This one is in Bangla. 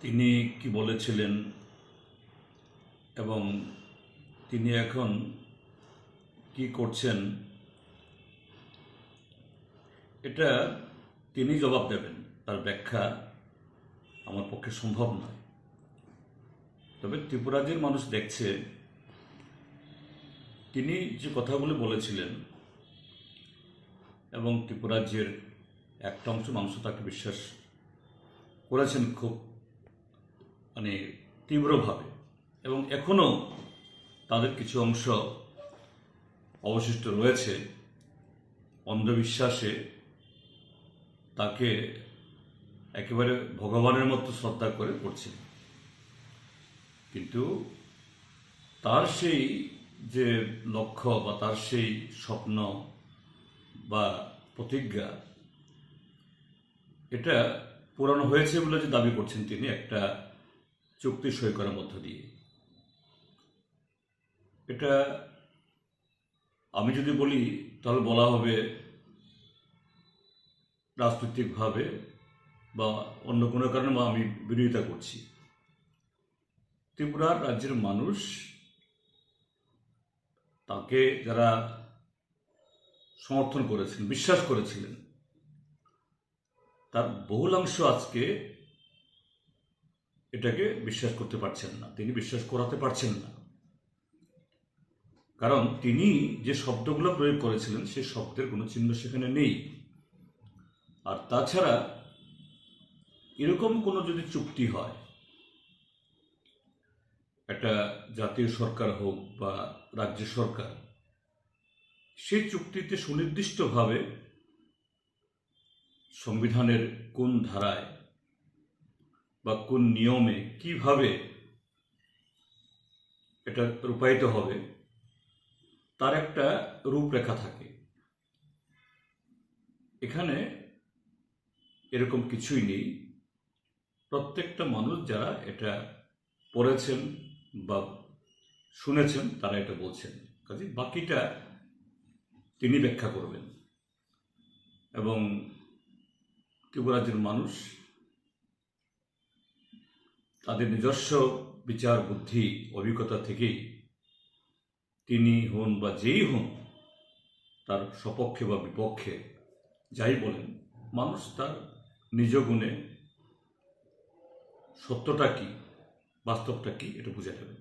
তিনি কি বলেছিলেন এবং তিনি এখন কি করছেন এটা তিনি জবাব দেবেন। তার ব্যাখ্যা আমার পক্ষে সম্ভব নয়। তবে ত্রিপুরাজ্যের মানুষ দেখছে তিনি যে কথাগুলো বলেছিলেন এবং ত্রিপুরাজ্যের একটা মানুষ তাকে বিশ্বাস করেছেন খুব তীব্রভাবে, এবং এখনও তাদের কিছু অংশ অবশিষ্ট রয়েছে অন্ধবিশ্বাসে তাকে একেবারে ভগবানের মতো শ্রদ্ধা করে করছে। কিন্তু তার সেই যে লক্ষ্য বা তার সেই স্বপ্ন বা প্রতিজ্ঞা, এটা পূরণ হয়েছে বলে যে দাবি করছেন তিনি একটা চুক্তি সই করার মধ্য দিয়ে। এটা আমি যদি বলি তাহলে বলা হবে রাজনৈতিকভাবে বা অন্য কোনো কারণে আমি বিরোধিতা করছি। ত্রিপুরার রাজ্যের মানুষ তাকে যারা সমর্থন করেছেন, বিশ্বাস করেছিলেন, তার বহুলাংশ আজকে এটাকে বিশ্বাস করতে পারছেন না, তিনি বিশ্বাস করাতে পারছেন না। কারণ তিনি যে শব্দগুলো প্রয়োগ করেছিলেন সেই শব্দের কোনো চিহ্ন সেখানে নেই। আর তাছাড়া এরকম কোনো যদি চুক্তি হয়, একটা জাতীয় সরকার হোক বা রাজ্য সরকার, সেই চুক্তিতে সুনির্দিষ্টভাবে সংবিধানের কোন ধারায় বা কোন নিয়মে কিভাবে এটা রূপায়িত হবে তার একটা রূপরেখা থাকে। এখানে এরকম কিছুই নেই। প্রত্যেকটা মানুষ যারা এটা পড়েছেন বা শুনেছেন তারা এটা বলছেন, কাজে বাকিটা তিনি ব্যাখ্যা করবেন। এবং ত্রিপুরাজ্যের মানুষ তাদের নিজস্ব বিচার বুদ্ধি অভিজ্ঞতা থেকেই তিনি হন বা যেই হন, তার সপক্ষে বা বিপক্ষে যাই বলেন, মানুষ তার নিজ গুণে সত্যটা কি, বাস্তবটা কি, এটা বুঝে নেবে।